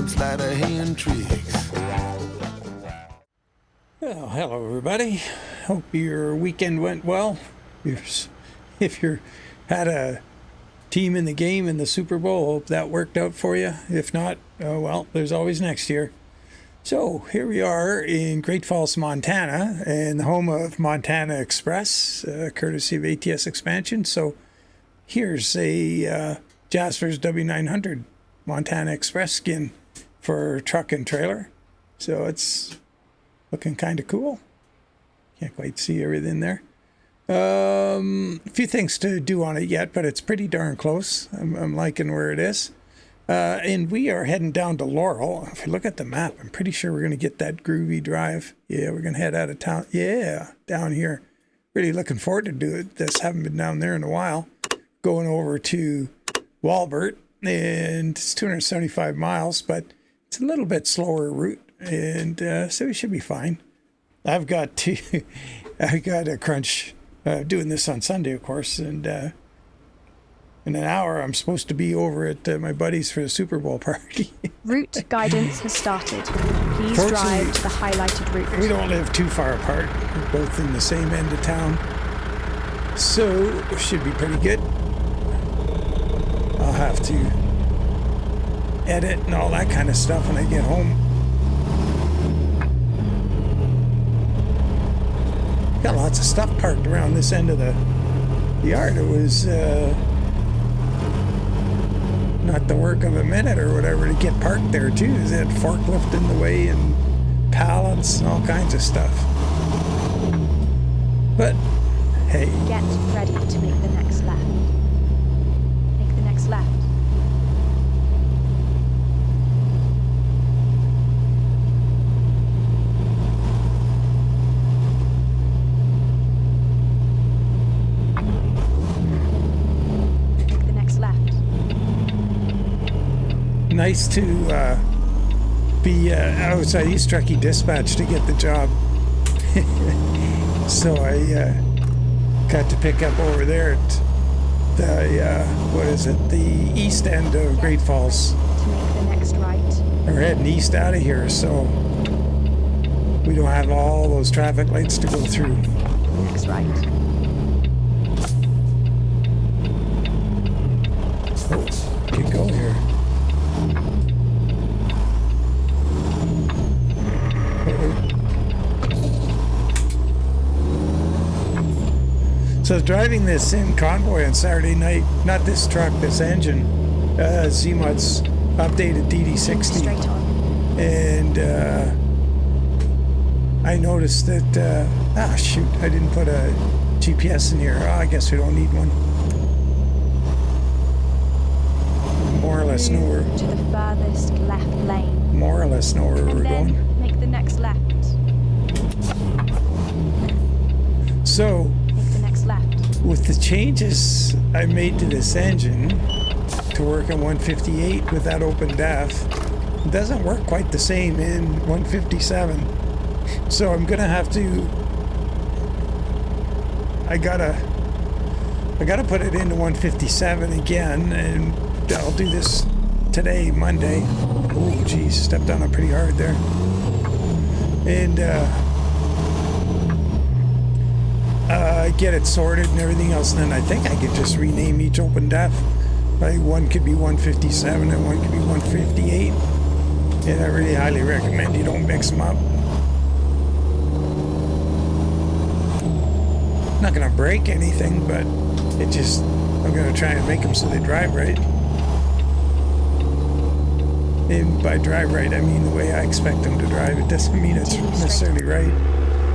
some sleight of hand tricks. Well, hello everybody. Hope your weekend went well. If you had a team in the game in the Super Bowl, hope that worked out for you. If not, well, there's always next year. So here we are in Great Falls, Montana, and the home of Montana Express, courtesy of ATS Expansion. So here's a Jasper's W900 Montana Express skin for truck and trailer. So it's looking kind of cool. Can't quite see everything there. A few things to do on it yet, but it's pretty darn close. I'm liking where it is. And we are heading down to Laurel. If you look at the map, I'm pretty sure we're going to get that groovy drive. Yeah, we're going to head out of town. Yeah, down here. Really looking forward to do it. This haven't been down there in a while. Going over to Walbert, and it's 275 miles, but it's a little bit slower route, and so we should be fine. I've got a crunch doing this on Sunday, of course, and in an hour, I'm supposed to be over at my buddies for the Super Bowl party. Route guidance has started. Please drive to the highlighted route. We don't live too far apart. We're both in the same end of town. So, it should be pretty good. I'll have to edit and all that kind of stuff when I get home. Got lots of stuff parked around this end of the yard. It was not the work of a minute or whatever to get parked there too. They had forklift in the way and pallets and all kinds of stuff. But hey, get ready to make the next left. Make the next left. Nice to be outside East Truckee Dispatch to get the job. So I got to pick up over there at the, what is it, the east end of Great Falls. To make the next right. We're heading east out of here, so we don't have all those traffic lights to go through. Next right. Oh, could go here. So I was driving this in convoy on Saturday night, not this truck, this engine, Z-Mod's updated DD60. Straight on. And I noticed that, shoot, I didn't put a GPS in here. Oh, I guess we don't need one. More or less know where. To the furthest left lane. More or less know where we're going. Make the next left. So, make the next left. With the changes I made to this engine to work at 158 with that open def, it doesn't work quite the same in 157. So I'm gonna have to. I gotta put it into 157 again, and I'll do this today, Monday. Oh, geez, stepped on it pretty hard there. And get it sorted and everything else, and then I think I could just rename each open def. Like one could be 157 and one could be 158. And I really highly recommend you don't mix them up. Not gonna break anything, but I'm gonna try and make them so they drive right. And by drive right, I mean the way I expect them to drive. It doesn't mean it's necessarily right.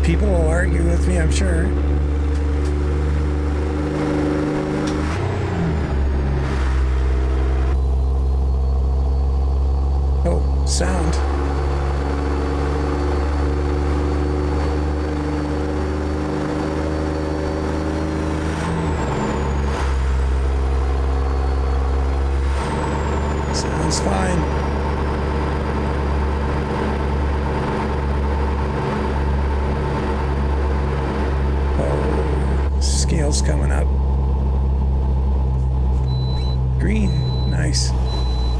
People will argue with me, I'm sure. Oh, sound. Sounds fine. Oh, scale's coming up. Green, nice.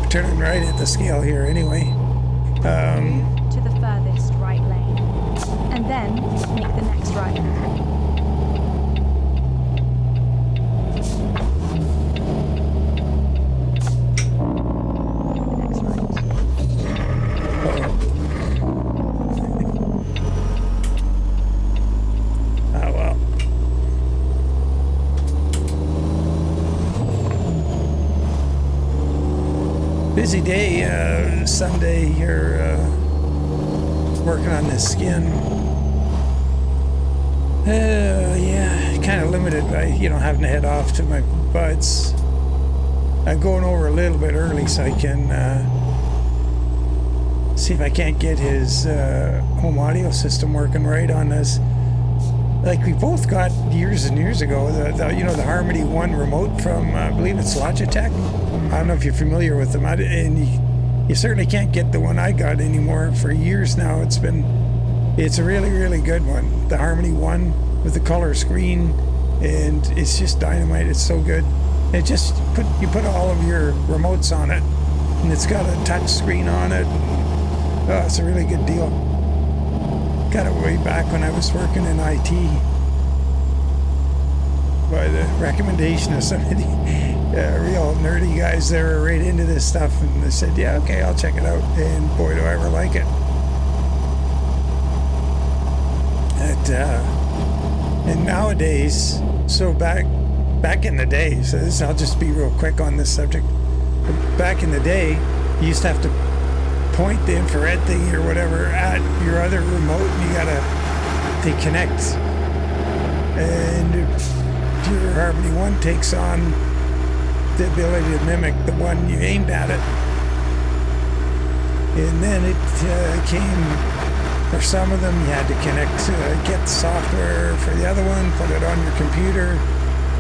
turning right at the scale here anyway. Move to the furthest right lane, and then make the next right. Busy day, Sunday here, working on this skin. Yeah, kind of limited by, having to head off to my buds. I'm going over a little bit early so I can see if I can't get his home audio system working right on this. Like we both got years and years ago, the Harmony One remote from, I believe it's Logitech. I don't know if you're familiar with them, and you certainly can't get the one I got anymore for years now. It's a really, really good one. The Harmony One with the color screen, and it's just dynamite. It's so good. You put all of your remotes on it, and it's got a touch screen on it. Oh, it's a really good deal. Got it way back when I was working in IT by the recommendation of some of the real nerdy guys that were right into this stuff, and they said, yeah, okay, I'll check it out, and boy, do I ever like it. And nowadays, so back in the day, so I'll just be real quick on this subject. Back in the day, you used to have to point the infrared thing or whatever at your other remote, and they connect, and your Harmony One takes on the ability to mimic the one you aimed at it. And then it came, for some of them you had to connect, get the software for the other one, put it on your computer,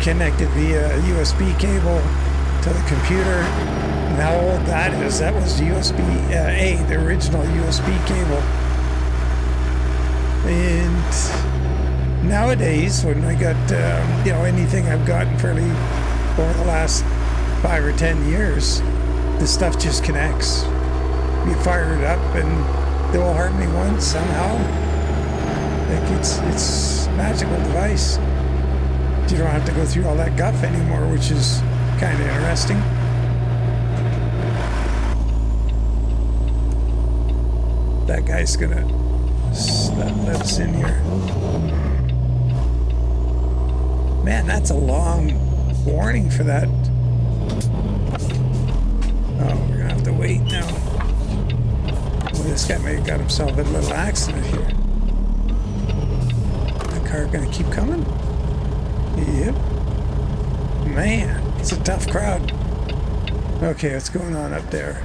connect it via USB cable to the computer. And how old that is, that was USB-A, the original USB cable. And nowadays, when I got, anything I've gotten fairly over the last 5 or 10 years, this stuff just connects. You fire it up, and the old Harmony One somehow, like it's a magical device. You don't have to go through all that guff anymore, which is kind of interesting. That guy's gonna let us in here. Man, that's a long warning for that. Oh, we're gonna have to wait now. Well, this guy may have got himself in a little accident here. The car gonna keep coming? Yep. Man, it's a tough crowd. Okay, what's going on up there?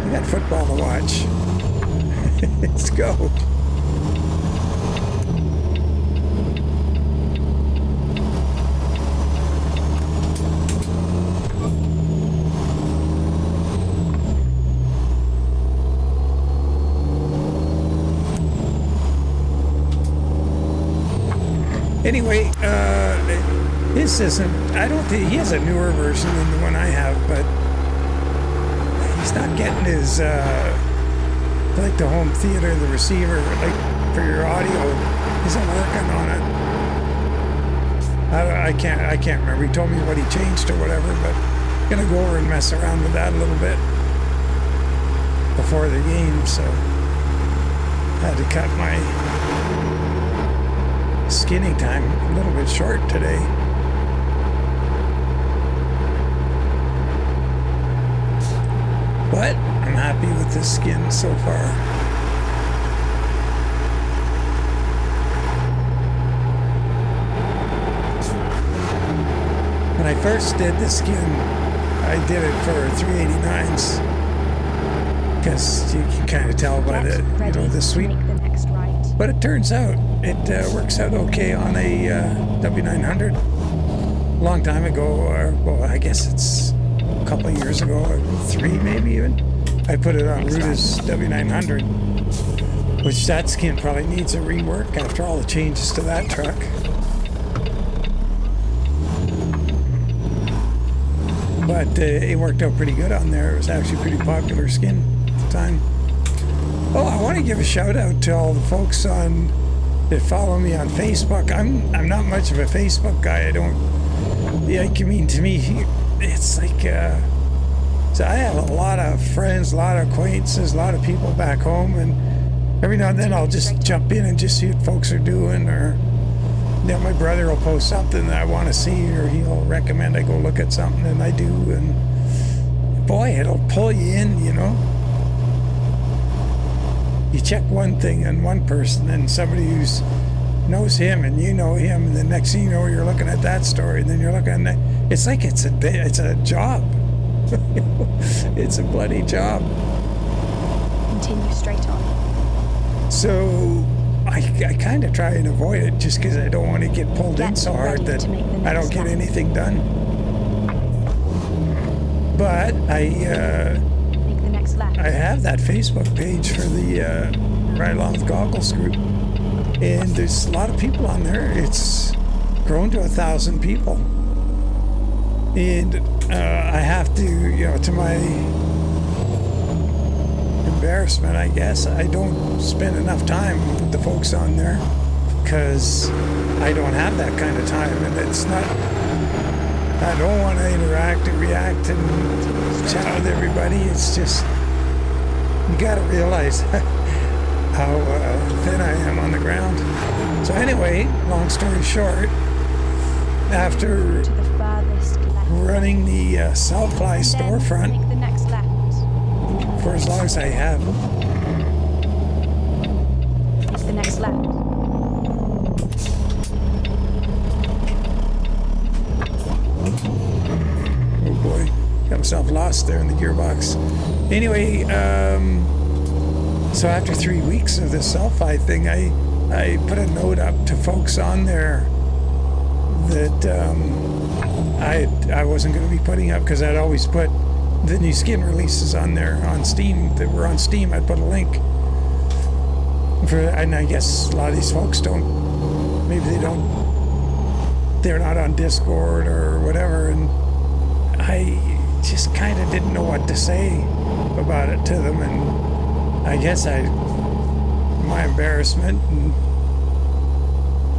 We got football to watch. Let's go. Anyway, this isn't, I don't think, he has a newer version than the one I have, but he's not getting his, like the home theater, the receiver, like for your audio, isn't working on it. I can't remember. He told me what he changed or whatever, but I'm gonna go over and mess around with that a little bit before the game, so I had to cut my skinning time a little bit short today. But I'm happy with this skin so far. When I first did the skin, I did it for 389s because you can kind of tell by the sweep. But it turns out it works out okay on a W900. A long time ago, or well, I guess it's a couple of years ago, or 3 maybe even, I put it on Ruta's W900, which that skin probably needs a rework after all the changes to that truck. but it worked out pretty good on there. It was actually a pretty popular skin at the time. Oh, I want to give a shout out to all the folks that follow me on Facebook. I'm not much of a Facebook guy. I mean, to me, it's like, so I have a lot of friends, a lot of acquaintances, a lot of people back home, and every now and then I'll just jump in and just see what folks are doing, or my brother will post something that I want to see, or he'll recommend I go look at something, and I do, and boy, it'll pull you in, you know. You check one thing on one person, and somebody who knows him, and you know him, and the next thing you know, you're looking at that story, and then you're looking at that. It's like it's a job. It's a bloody job. Continue straight on. So I kind of try and avoid it just because I don't want to get pulled in so hard that I don't get anything done. But Make the next left. I have that Facebook page for the Ride Along with Goggles group, and there's a lot of people on there. It's grown to 1,000 people, and I have to, to my embarrassment, I guess, I don't spend enough time with the folks on there because I don't have that kind of time, and it's not. I don't want to interact and react and chat with everybody. It's just, you got to realize how thin I am on the ground. So anyway, long story short, after To the furthest left. running the Sellfy And then storefront make the next left. for as long as I have, It's the next left. oh boy, got myself lost there in the gearbox. Anyway, so after 3 weeks of this Sellfy thing, I put a note up to folks on there that I wasn't going to be putting up, because I'd always put the new skin releases on there on Steam that were on Steam. I'd put a link for, and I guess a lot of these folks don't, maybe they're not on Discord or whatever, and I just kind of didn't know what to say about it to them, and I guess my embarrassment, and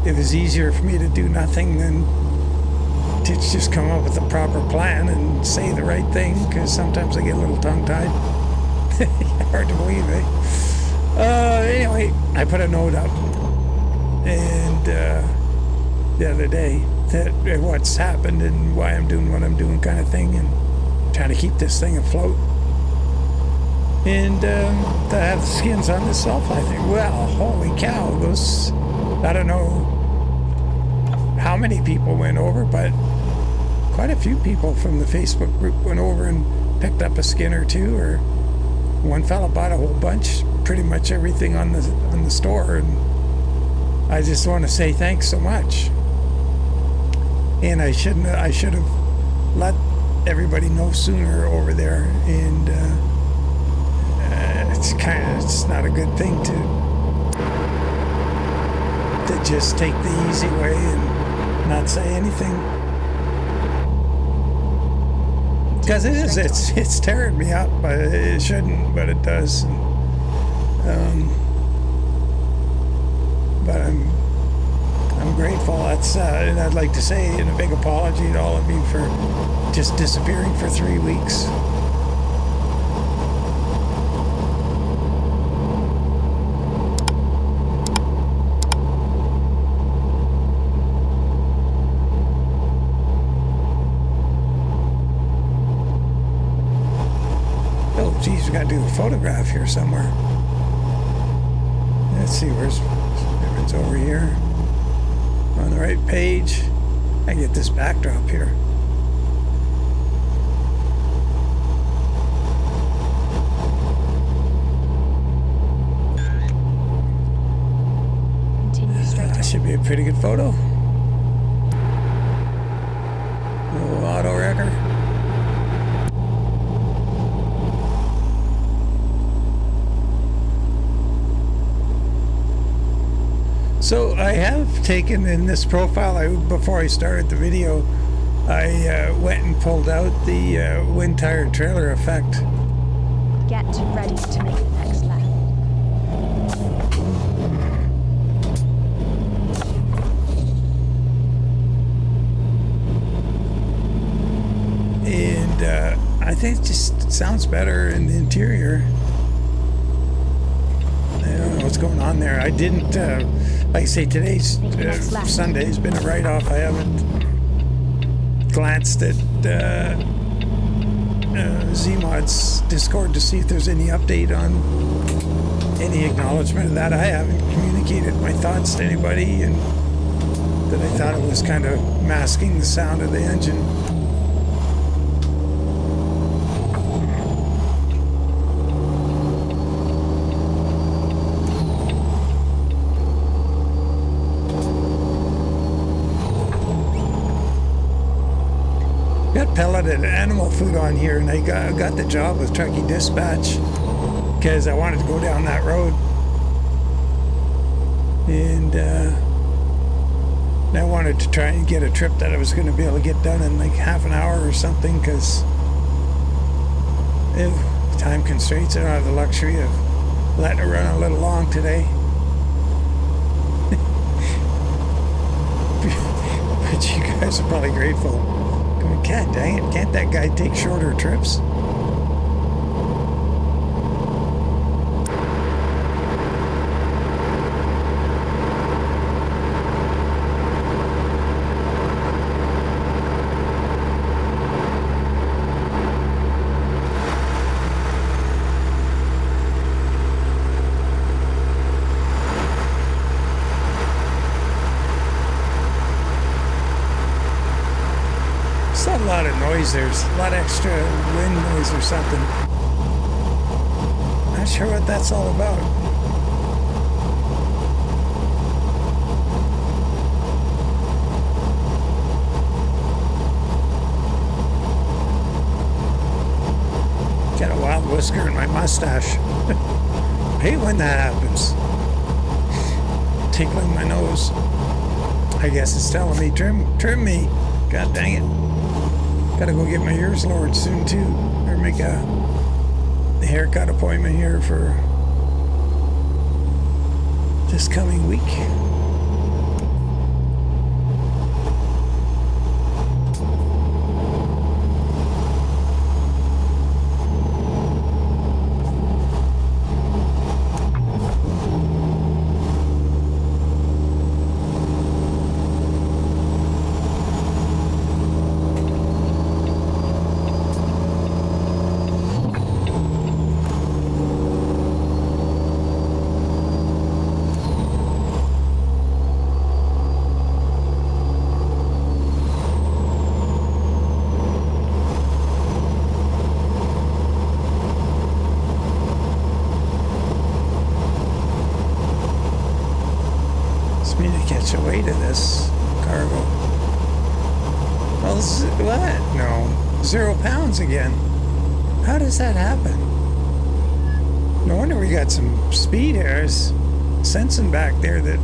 it was easier for me to do nothing than to just come up with a proper plan and say the right thing, because sometimes I get a little tongue-tied. Hard to believe, eh? Anyway, I put a note up, and the other day, that what's happened and why I'm doing what I'm doing, kind of thing, and trying to keep this thing afloat. And to have the skins on this Sellfy thing, well, holy cow, those, I don't know how many people went over, but quite a few people from the Facebook group went over and picked up a skin or two, or one fella bought a whole bunch, pretty much everything on the store, and I just want to say thanks so much. And I should have let everybody know sooner over there, and it's not a good thing to just take the easy way and not say anything, because it's tearing me up, but it shouldn't, but it does. But I'm grateful. And I'd like to say a big apology to all of you for just disappearing for 3 weeks. Oh, geez, we got to do a photograph here somewhere. Let's see, it's over here. On the right page. I get this backdrop here. Continue straight That on. should be a pretty good photo. Little auto wrecker. So I have taken in this profile, before I started the video, I went and pulled out the wind tire trailer effect. Get ready to make the next left. And I think it just sounds better in the interior. I don't know what's going on there. I didn't, like I say, today's Sunday's been a write-off. I haven't glanced at Zmod's Discord to see if there's any update on any acknowledgement of that. I haven't communicated my thoughts to anybody, and that I thought it was kind of masking the sound of the engine. Got pelleted animal food on here, and I got the job with Truckee Dispatch because I wanted to go down that road, and I wanted to try and get a trip that I was going to be able to get done in like half an hour or something, because time constraints. I don't have the luxury of letting it run a little long today. But you guys are probably grateful. God dang it, can't that guy take shorter trips? A lot of noise. There's a lot of extra wind noise or something. Not sure what that's all about. Got a wild whisker in my mustache. I hate when that happens. Tickling my nose. I guess it's telling me trim me. God dang it. Gotta go get my ears lowered soon too, or make a haircut appointment here for this coming week. Away to this cargo. Well, this is, what? No, 0 pounds again. How does that happen? No wonder we got some speed airs sensing back there that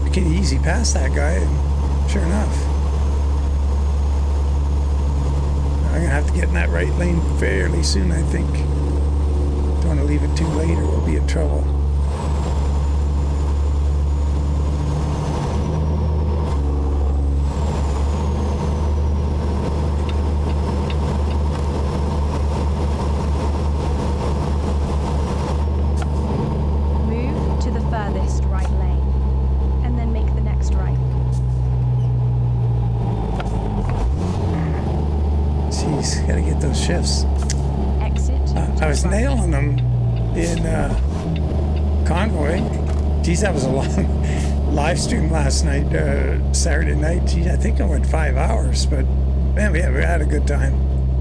we can easy pass that guy. And sure enough, I'm gonna have to get in that right lane fairly soon, I think. Don't want to leave it too late, or we'll be in trouble. Shifts. I was nailing them in Convoy. Geez, that was a long live stream last night, Saturday night. Gee, I think I went 5 hours, but man, we had a good time.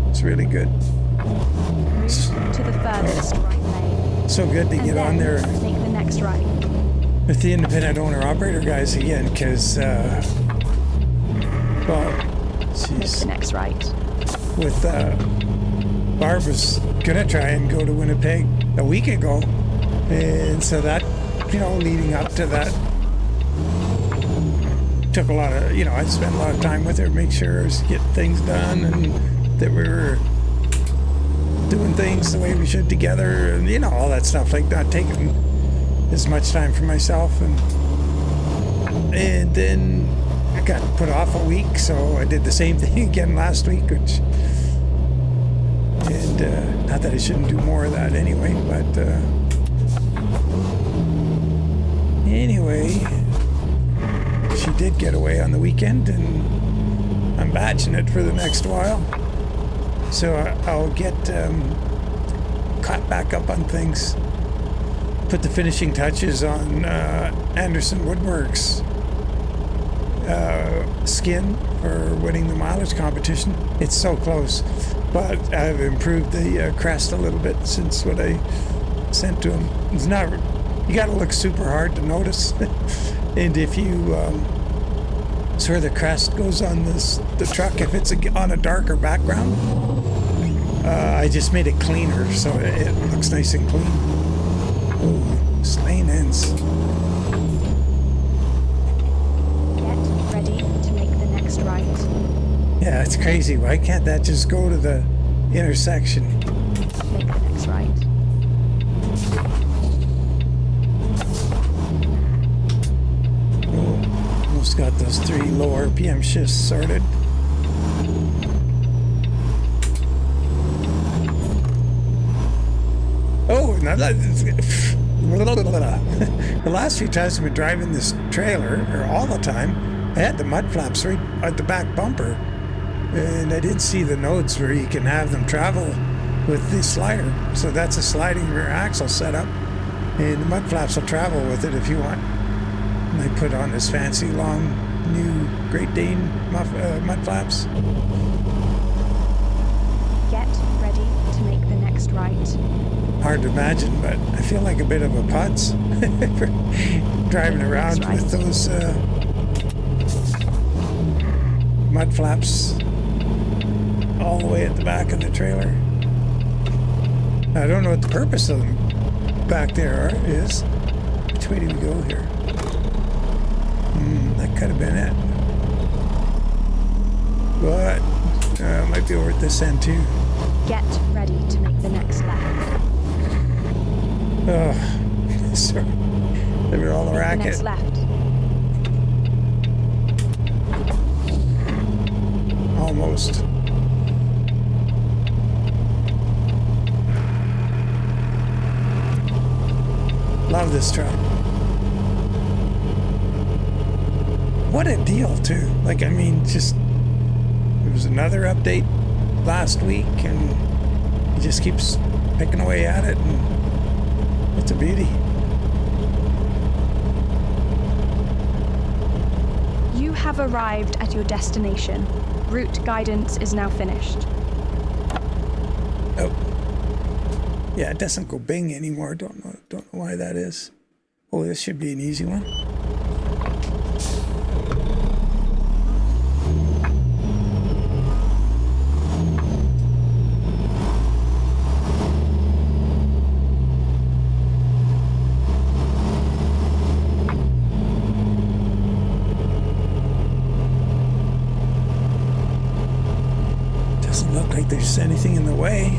It's really good. To the furthest right lane. So good to get on there. Make the next right. With the independent owner operator guys again, because well, geez. Make the next right. With Barb was gonna try and go to Winnipeg a week ago, and so that, you know, leading up to that took a lot of, you know, I spent a lot of time with her, make sure I was getting things done and that we were doing things the way we should together, and you know, all that stuff, like not taking as much time for myself. And then I got put off a week, so I did the same thing again last week, which, and not that I shouldn't do more of that anyway, but anyway, she did get away on the weekend, and I'm batching it for the next while. So I'll get caught back up on things. Put the finishing touches on Anderson Woodworks skin for winning the mileage competition. It's so close, but I've improved the crest a little bit since what I sent to him. It's not, you got to look super hard to notice. And if you sort of the crest goes on the truck, if it's on a darker background, I just made it cleaner so it looks nice and clean. Ooh, slaying ends. Get ready to make the next right. Yeah, it's crazy. Why can't that just go to the intersection? Make the next right. Oh, almost got those 3 low RPM shifts sorted. Oh, now that the last few times I've been driving this trailer, or all the time, I had the mud flaps right at the back bumper, and I did see the nodes where you can have them travel with the slider. So that's a sliding rear axle setup, and the mud flaps will travel with it if you want. And I put on this fancy long new Great Dane mud flaps. Get ready to make the next right. Hard to imagine, but I feel like a bit of a putz for driving around with those mud flaps all the way at the back of the trailer. I don't know what the purpose of them back there is. Which way do we go here? That could have been it. But it might be over at this end too. Get ready to make the next left. Oh, sorry. They were all the racket. Next left. Almost. Love this truck. What a deal, too. Like, I mean, just, there was another update last week, and he just keeps picking away at it, and it's a beauty. You have arrived at your destination. Route guidance is now finished. Oh. Yeah, it doesn't go bing anymore. Don't know why that is. Oh, this should be an easy one. Doesn't look like there's anything in the way.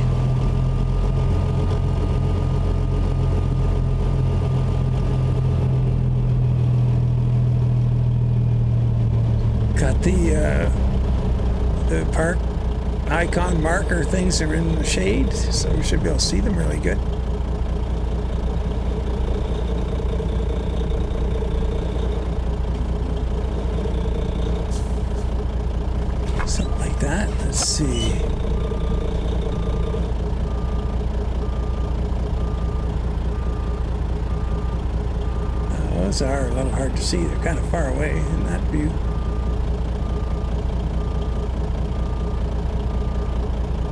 Got the park icon marker things are in the shade, so we should be able to see them really good. Something like that. Let's see. Those are a little hard to see. They're kind of far away in that view.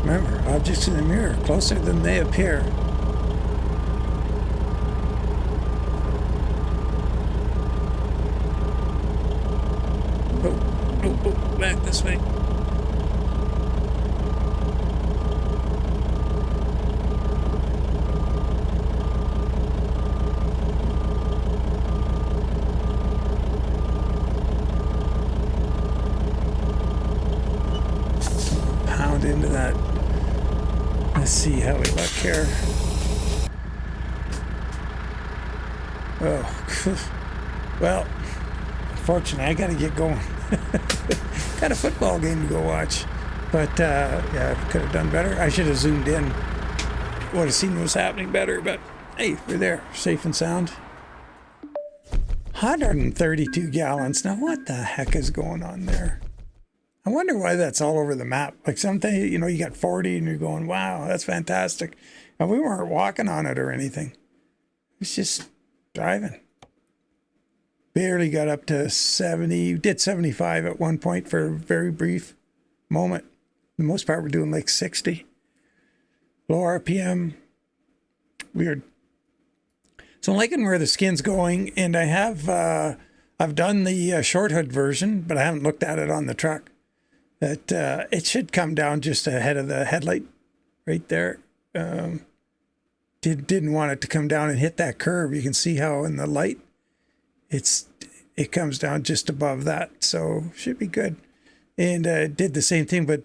Remember, objects in the mirror are closer than they appear. Oh, back this way. Let's see how we look here. Oh, well, unfortunately, I got to get going. Got a football game to go watch. But, yeah, I could have done better. I should have zoomed in. Would have seen what was happening better, but hey, we're there, safe and sound. 132 gallons. Now, what the heck is going on there? I wonder why that's all over the map. Like something, you know, you got 40 and you're going, wow, that's fantastic. And we weren't walking on it or anything. It's just driving. Barely got up to 70, did 75 at one point for a very brief moment. For the most part, we're doing like 60. Low RPM. Weird. So I'm liking where the skin's going, and I have, I've done the short hood version, but I haven't looked at it on the truck. It should come down just ahead of the headlight right there. Didn't want it to come down and hit that curve. You can see how in the light it comes down just above that, so should be good. And did the same thing, but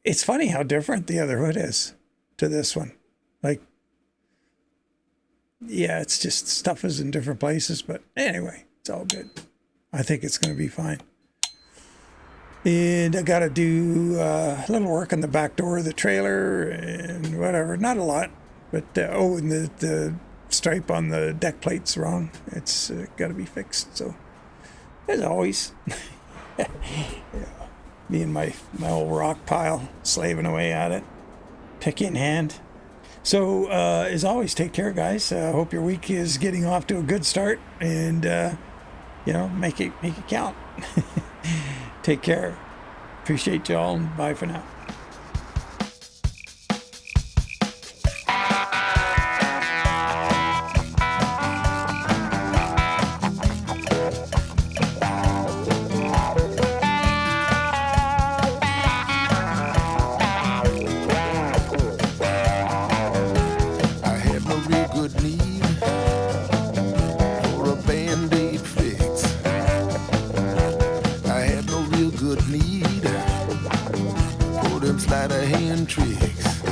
it's funny how different the other hood is to this one. Like, yeah, it's just stuff is in different places, but anyway, it's all good. I think it's going to be fine. And I got to do a little work on the back door of the trailer and whatever. Not a lot, but and the stripe on the deck plate's wrong. It's got to be fixed. So, as always, yeah, me and my old rock pile slaving away at it, pick in hand. So, as always, take care, guys. Hope your week is getting off to a good start, and you know, make it count. Take care. Appreciate y'all, and bye for now. Sleight of hand tricks.